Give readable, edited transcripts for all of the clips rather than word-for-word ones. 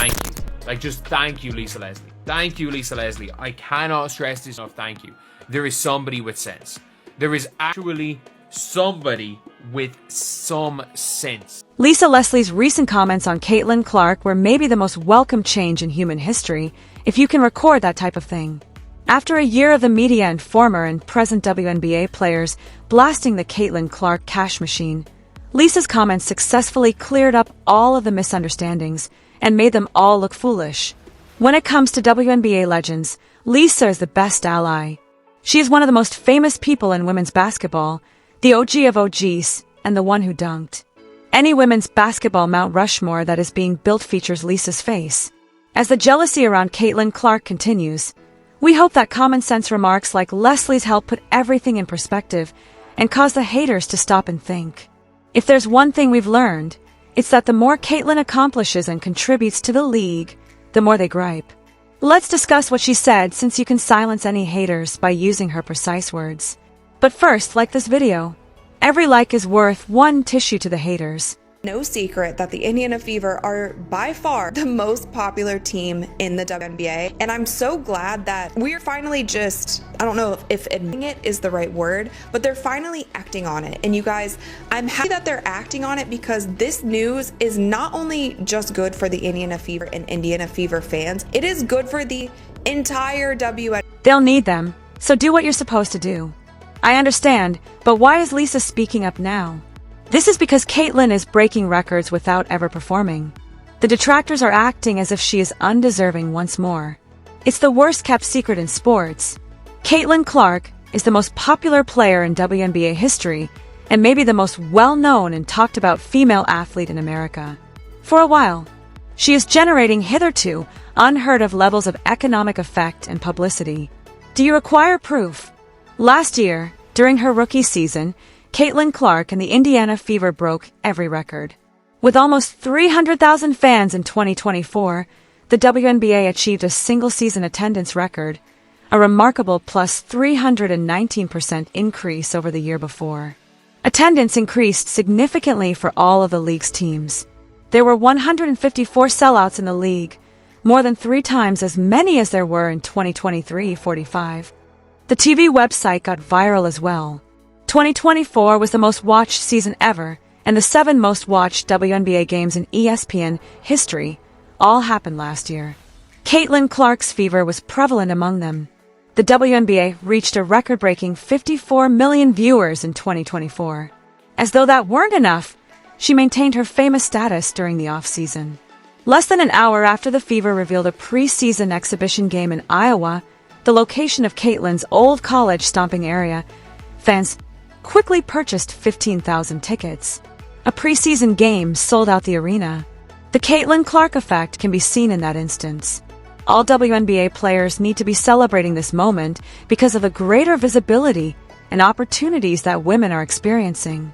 thank you. Like, just thank you, Lisa Leslie. Thank you, Lisa Leslie. I cannot stress this enough. Thank you. There is somebody with sense. There is actually somebody with some sense. Lisa Leslie's recent comments on Caitlin Clark were maybe the most welcome change in human history, if you can record that type of thing. After a year of the media and former and present WNBA players blasting the Caitlin Clark cash machine, Lisa's comments successfully cleared up all of the misunderstandings and made them all look foolish. When it comes to WNBA legends, Lisa is the best ally. She is one of the most famous people in women's basketball, the OG of OGs, and the one who dunked. Any women's basketball Mount Rushmore that is being built features Lisa's face. As the jealousy around Caitlin Clark continues, we hope that common sense remarks like Leslie's help put everything in perspective and cause the haters to stop and think. If there's one thing we've learned, it's that the more Caitlin accomplishes and contributes to the league, the more they gripe. Let's discuss what she said, since you can silence any haters by using her precise words. But first, like this video. Every like is worth one tissue to the haters. No secret that the Indiana Fever are by far the most popular team in the WNBA, and I'm so glad that we're finally just, I don't know if admitting it is the right word, but they're finally acting on it. And you guys, I'm happy that they're acting on it, because this news is not only just good for the Indiana Fever and Indiana Fever fans, it is good for the entire WNBA. They'll need them, so do what you're supposed to do. I understand, but why is Lisa speaking up now? This is because Caitlin is breaking records without ever performing. The detractors are acting as if she is undeserving once more. It's the worst-kept secret in sports. Caitlin Clark is the most popular player in WNBA history and maybe the most well-known and talked-about female athlete in America. For a while, she is generating hitherto unheard-of levels of economic effect and publicity. Do you require proof? Last year, during her rookie season, Caitlin Clark and the Indiana Fever broke every record. With almost 300,000 fans in 2024, the WNBA achieved a single-season attendance record, a remarkable plus 319% increase over the year before. Attendance increased significantly for all of the league's teams. There were 154 sellouts in the league, more than 3 times as many as there were in 2023-45. The TV website got viral as well. 2024 was the most watched season ever, and the 7 most watched WNBA games in ESPN history all happened last year. Caitlin Clark's fever was prevalent among them. The WNBA reached a record-breaking 54 million viewers in 2024. As though that weren't enough, she maintained her famous status during the off-season. Less than an hour after the Fever revealed a preseason exhibition game in Iowa, the location of Caitlin's old college stomping area, fans quickly purchased 15,000 tickets. A preseason game sold out the arena. The Caitlin Clark effect can be seen in that instance. All WNBA players need to be celebrating this moment because of the greater visibility and opportunities that women are experiencing.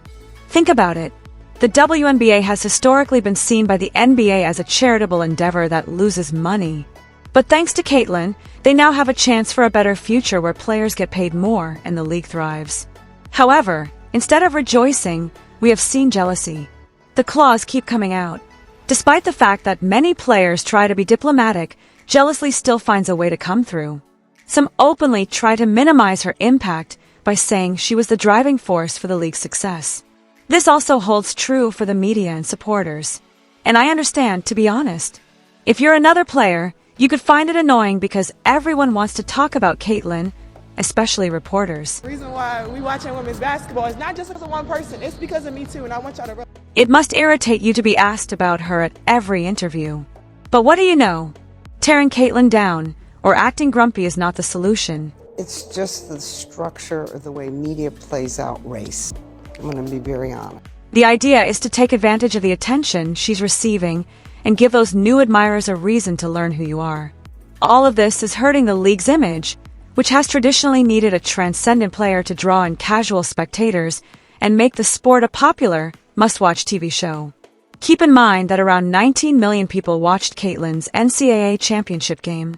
Think about it. The WNBA has historically been seen by the NBA as a charitable endeavor that loses money. But thanks to Caitlin, they now have a chance for a better future where players get paid more and the league thrives. However, instead of rejoicing, we have seen jealousy. The claws keep coming out. Despite the fact that many players try to be diplomatic, jealousy still finds a way to come through. Some openly try to minimize her impact by saying she was the driving force for the league's success. This also holds true for the media and supporters. And I understand, to be honest. If you're another player, you could find it annoying because everyone wants to talk about Caitlin, especially reporters. The reason why we watching women's basketball is not just because of one person, it's because of me too, and I want y'all to... It must irritate you to be asked about her at every interview. But what do you know? Tearing Caitlin down or acting grumpy is not the solution. It's just the structure of the way media plays out race. I'm going to be very honest. The idea is to take advantage of the attention she's receiving and give those new admirers a reason to learn who you are. All of this is hurting the league's image, which has traditionally needed a transcendent player to draw in casual spectators and make the sport a popular, must-watch TV show. Keep in mind that around 19 million people watched Caitlin's NCAA championship game.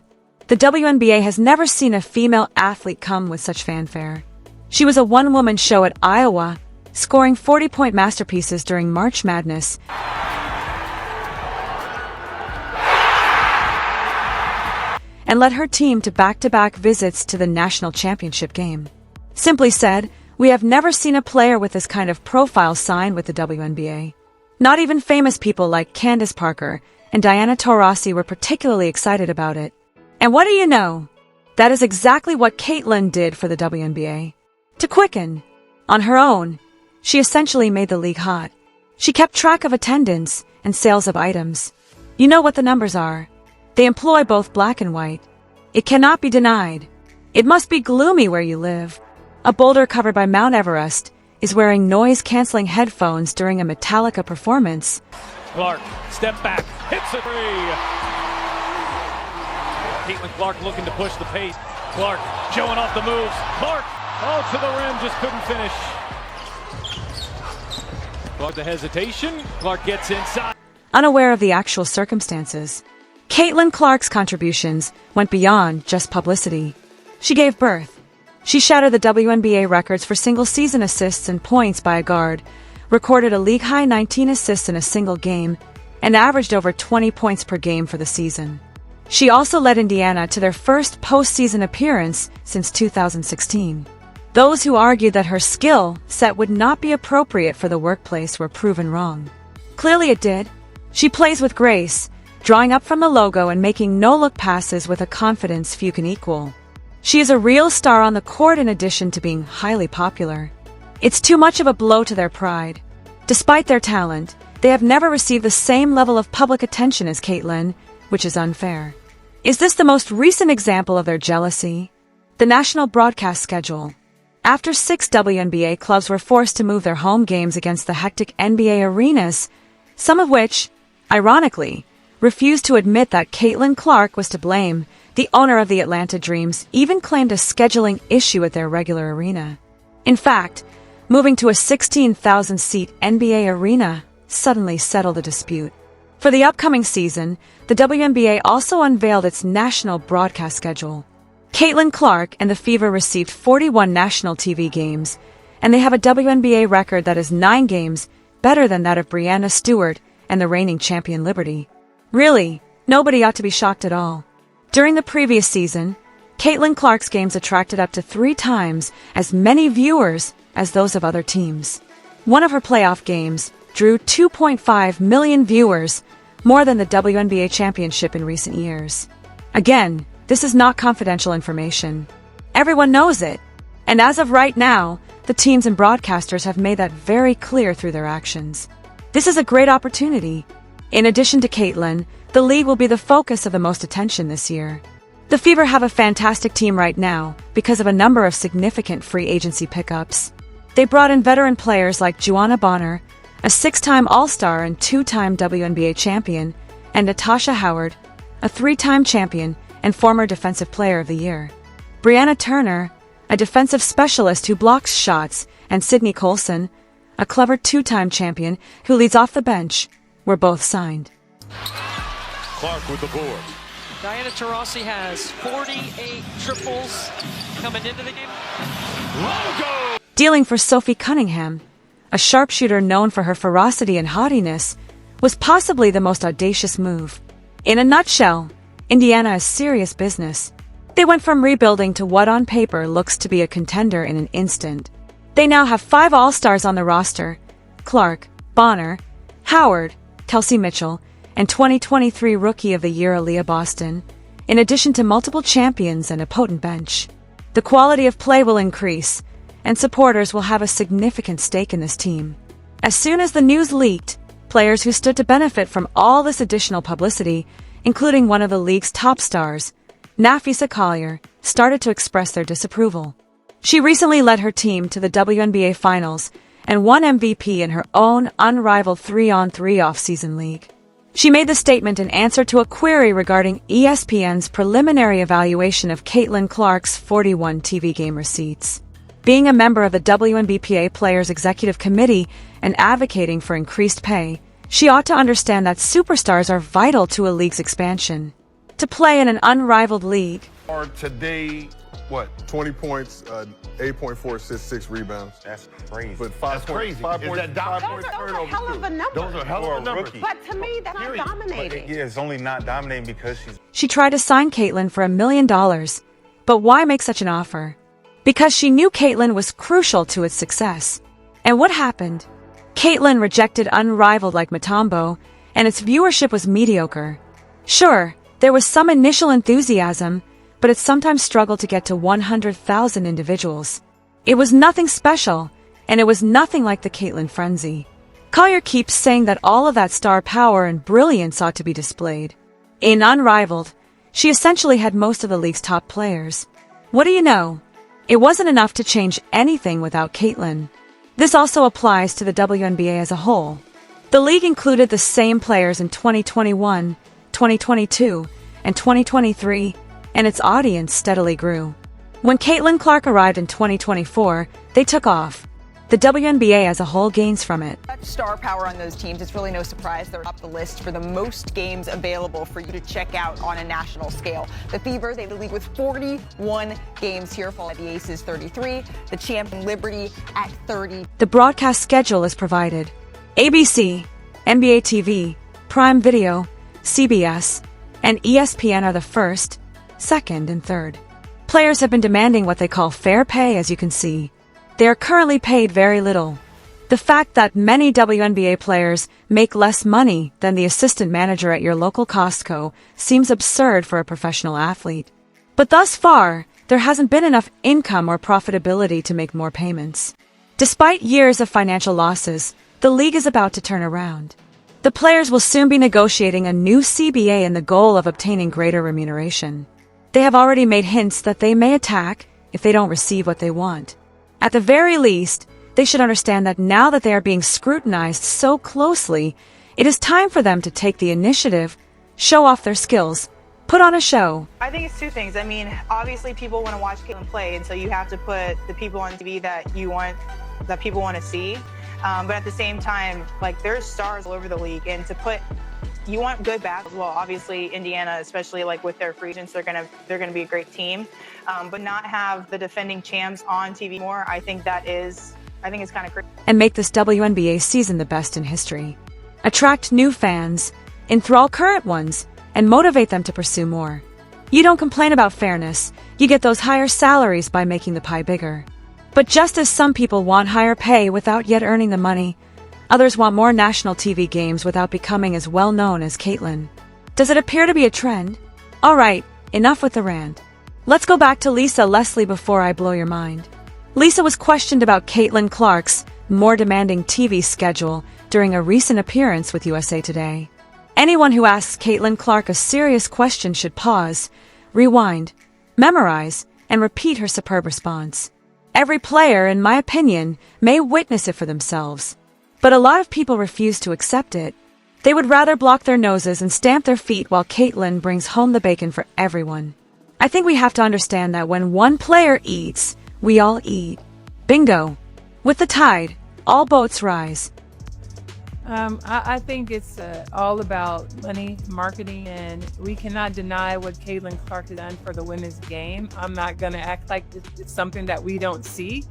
The WNBA has never seen a female athlete come with such fanfare. She was a one-woman show at Iowa, scoring 40-point masterpieces during March Madness. and led her team to back-to-back visits to the national championship game. Simply said, we have never seen a player with this kind of profile sign with the WNBA. Not even famous people like Candace Parker and Diana Taurasi were particularly excited about it. And what do you know? That is exactly what Caitlin did for the WNBA. To quicken. On her own, she essentially made the league hot. She kept track of attendance and sales of items. You know what the numbers are. They employ both black and white. It cannot be denied. It must be gloomy where you live. A boulder covered by Mount Everest is wearing noise-canceling headphones during a Metallica performance. Clark, step back, hits a three. Caitlin Clark looking to push the pace. Clark showing off the moves. Clark, to the rim, just couldn't finish. Clark the hesitation. Clark gets inside. Unaware of the actual circumstances, Caitlin Clark's contributions went beyond just publicity. She gave birth. She shattered the WNBA records for single-season assists and points by a guard, recorded a league-high 19 assists in a single game, and averaged over 20 points per game for the season. She also led Indiana to their first postseason appearance since 2016. Those who argued that her skill set would not be appropriate for the workplace were proven wrong. Clearly it did. She plays with grace, drawing up from the logo and making no-look passes with a confidence few can equal. She is a real star on the court in addition to being highly popular. It's too much of a blow to their pride. Despite their talent, they have never received the same level of public attention as Caitlin, which is unfair. Is this the most recent example of their jealousy? The national broadcast schedule. After 6 WNBA clubs were forced to move their home games against the hectic NBA arenas, some of which, ironically, refused to admit that Caitlin Clark was to blame, the owner of the Atlanta Dreams even claimed a scheduling issue at their regular arena. In fact, moving to a 16,000-seat NBA arena suddenly settled the dispute. For the upcoming season, the WNBA also unveiled its national broadcast schedule. Caitlin Clark and the Fever received 41 national TV games, and they have a WNBA record that is 9 games better than that of Breanna Stewart and the reigning champion Liberty. Really, nobody ought to be shocked at all. During the previous season, Caitlin Clark's games attracted up to 3 times as many viewers as those of other teams. One of her playoff games drew 2.5 million viewers, more than the WNBA championship in recent years. Again, this is not confidential information. Everyone knows it. And as of right now, the teams and broadcasters have made that very clear through their actions. This is a great opportunity. In addition to Caitlin, the league will be the focus of the most attention this year. The Fever have a fantastic team right now because of a number of significant free agency pickups. They brought in veteran players like Juana Bonner, a 6-time All-Star and 2-time WNBA champion, and Natasha Howard, a 3-time champion and former Defensive Player of the Year. Brianna Turner, a defensive specialist who blocks shots, and Sydney Colson, a clever 2-time champion who leads off the bench, were both signed. Clark with the board. Diana Taurasi has 48 triples coming into the game. Logo! Dealing for Sophie Cunningham, a sharpshooter known for her ferocity and haughtiness, was possibly the most audacious move. In a nutshell, Indiana is serious business. They went from rebuilding to what on paper looks to be a contender in an instant. They now have 5 All-Stars on the roster: Clark, Bonner, Howard, Kelsey Mitchell, and 2023 Rookie of the Year Aaliyah Boston, in addition to multiple champions and a potent bench. The quality of play will increase, and supporters will have a significant stake in this team. As soon as the news leaked, players who stood to benefit from all this additional publicity, including one of the league's top stars, Napheesa Collier, started to express their disapproval. She recently led her team to the WNBA Finals and won MVP in her own unrivaled 3-on-3 off-season league. She made the statement in answer to a query regarding ESPN's preliminary evaluation of Caitlin Clark's 41 TV game receipts. Being a member of the WNBPA Players Executive Committee and advocating for increased pay, she ought to understand that superstars are vital to a league's expansion. To play in an unrivaled league, Or today, what? 20 points, 8.4 assists, 6 rebounds. That's crazy. But 5 That's crazy. 5 Is points, that 5 dominant? points Those are hell of a number. Those are hell of a numbers. But to me, that's not dominating. Yeah, it's only not dominating because she's... She tried to sign Caitlyn for $1 million. But why make such an offer? Because she knew Caitlyn was crucial to its success. And what happened? Caitlyn rejected Unrivaled like Mutombo, and its viewership was mediocre. Sure, there was some initial enthusiasm, but it sometimes struggled to get to 100,000 individuals. It was nothing special, and it was nothing like the Caitlyn frenzy. Collier keeps saying that all of that star power and brilliance ought to be displayed. In Unrivaled, she essentially had most of the league's top players. What do you know? It wasn't enough to change anything without Caitlyn. This also applies to the WNBA as a whole. The league included the same players in 2021, 2022, and 2023, and its audience steadily grew. When Caitlyn Clark arrived in 2024, they took off. The WNBA as a whole gains from it. Such star power on those teams, it's really no surprise they're top the list for the most games available for you to check out on a national scale. The Fever, they lead the league with 41 games here, followed by the Aces 33, the champion Liberty at 30. The broadcast schedule is provided. ABC, NBA TV, Prime Video, CBS, and ESPN are the first, second, and third. Players have been demanding what they call fair pay, as you can see. They are currently paid very little. The fact that many WNBA players make less money than the assistant manager at your local Costco seems absurd for a professional athlete. But thus far, there hasn't been enough income or profitability to make more payments. Despite years of financial losses, the league is about to turn around. The players will soon be negotiating a new CBA in the goal of obtaining greater remuneration. They have already made hints that they may attack if they don't receive what they want. At the very least, they should understand that now that they are being scrutinized so closely, it is time for them to take the initiative, show off their skills, put on a show. I think it's two things. I mean, obviously people want to watch Caitlyn play, and so you have to put the people on TV that people want to see. But at the same time, like, there's stars all over the league, and you want good basketball. Well, obviously Indiana, especially like with their free agents, they're gonna be a great team. But not have the defending champs on TV more, I think it's kind of crazy. And make this WNBA season the best in history. Attract new fans, enthrall current ones, and motivate them to pursue more. You don't complain about fairness, you get those higher salaries by making the pie bigger. But just as some people want higher pay without yet earning the money, others want more national TV games without becoming as well known as Caitlyn. Does it appear to be a trend? Alright, enough with the rant. Let's go back to Lisa Leslie before I blow your mind. Lisa was questioned about Caitlyn Clark's more demanding TV schedule during a recent appearance with USA Today. Anyone who asks Caitlyn Clark a serious question should pause, rewind, memorize, and repeat her superb response. Every player, in my opinion, may witness it for themselves. But a lot of people refuse to accept it. They would rather block their noses and stamp their feet while Caitlyn brings home the bacon for everyone. I think we have to understand that when one player eats, we all eat. Bingo. With the tide, all boats rise. I think it's all about money, marketing, and we cannot deny what Caitlyn Clark has done for the women's game. I'm not going to act like it's something that we don't see.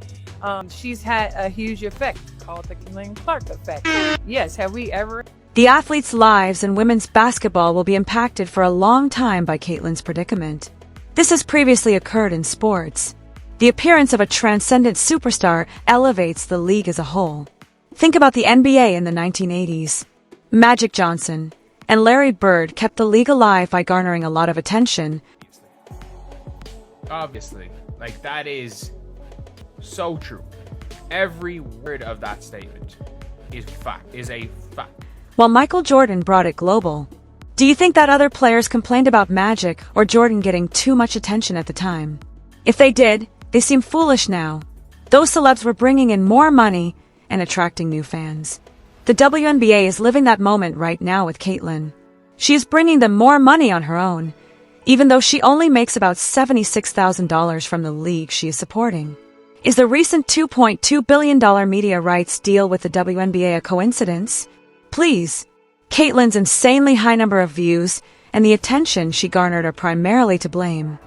She's had a huge effect called the Caitlyn Clark effect. Yes, have we ever? The athletes' lives and women's basketball will be impacted for a long time by Caitlyn's predicament. This has previously occurred in sports. The appearance of a transcendent superstar elevates the league as a whole. Think about the NBA in the 1980s. Magic Johnson and Larry Bird kept the league alive by garnering a lot of attention. Obviously, like, that is so true. Every word of that statement is a fact. While Michael Jordan brought it global. Do you think that other players complained about Magic or Jordan getting too much attention at the time? If they did, they seem foolish now. Those celebs were bringing in more money and attracting new fans. The WNBA is living that moment right now with Caitlyn. She is bringing them more money on her own, even though she only makes about $76,000 from the league she is supporting. Is the recent $2.2 billion media rights deal with the WNBA a coincidence? Please. Caitlyn's insanely high number of views and the attention she garnered are primarily to blame.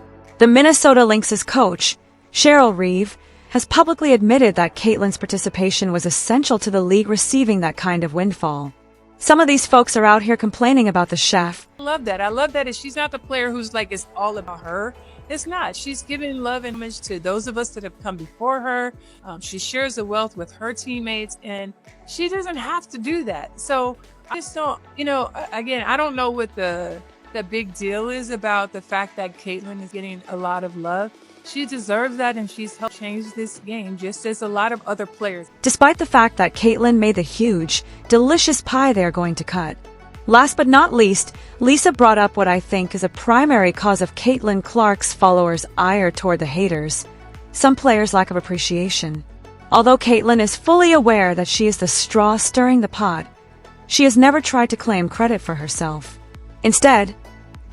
The Minnesota Lynx coach, Cheryl Reeve, has publicly admitted that Caitlyn's participation was essential to the league receiving that kind of windfall. Some of these folks are out here complaining about the chef. I love that. I love that she's not the player who's like, it's all about her. It's not. She's giving love and homage to those of us that have come before her. She shares the wealth with her teammates, and she doesn't have to do that. So I just don't, again, I don't know what the big deal is about the fact that Caitlyn is getting a lot of love. She deserves that, and she's helped change this game just as a lot of other players. Despite the fact that Caitlyn made the huge, delicious pie they are going to cut. Last but not least, Lisa brought up what I think is a primary cause of Caitlin Clark's followers' ire toward the haters. Some players' lack of appreciation. Although Caitlyn is fully aware that she is the straw stirring the pot, she has never tried to claim credit for herself. Instead,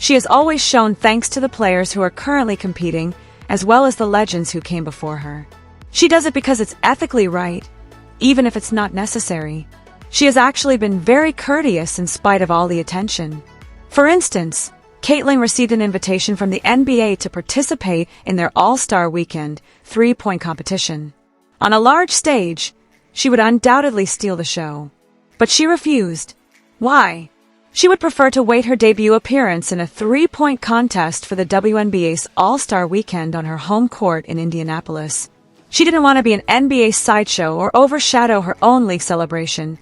she has always shown thanks to the players who are currently competing, as well as the legends who came before her. She does it because it's ethically right, even if it's not necessary. She has actually been very courteous in spite of all the attention. For instance, Caitlyn received an invitation from the NBA to participate in their All-Star Weekend 3-point competition. On a large stage, she would undoubtedly steal the show. But she refused. Why? She would prefer to wait her debut appearance in a 3-point contest for the WNBA's All-Star Weekend on her home court in Indianapolis. She didn't want to be an NBA sideshow or overshadow her own league celebration.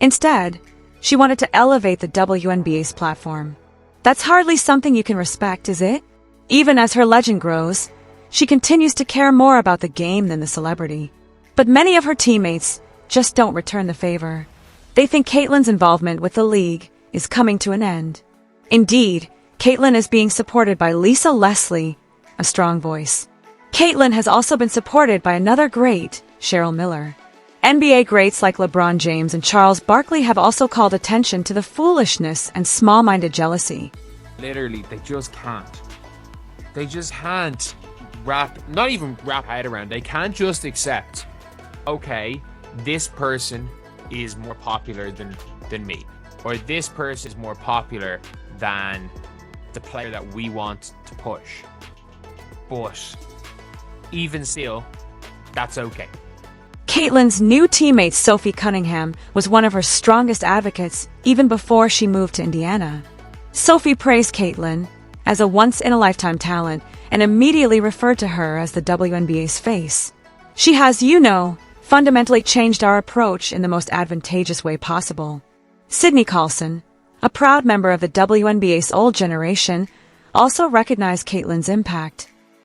Instead, she wanted to elevate the WNBA's platform. That's hardly something you can respect, is it? Even as her legend grows, she continues to care more about the game than the celebrity. But many of her teammates just don't return the favor. They think Caitlyn's involvement with the league is coming to an end. Indeed, Caitlyn is being supported by Lisa Leslie, a strong voice. Caitlyn has also been supported by another great, Cheryl Miller. NBA greats like LeBron James and Charles Barkley have also called attention to the foolishness and small-minded jealousy. Literally, they just can't. They just can't not even wrap head around. They can't just accept, okay, this person is more popular than me. Or this person is more popular than the player that we want to push. But even still, that's okay. Caitlyn's new teammate Sophie Cunningham was one of her strongest advocates even before she moved to Indiana. Sophie praised Caitlyn as a once-in-a-lifetime talent and immediately referred to her as the WNBA's face. She has, fundamentally changed our approach in the most advantageous way possible. Sydney Carlson, a proud member of the WNBA's old generation, also recognized Caitlyn's impact.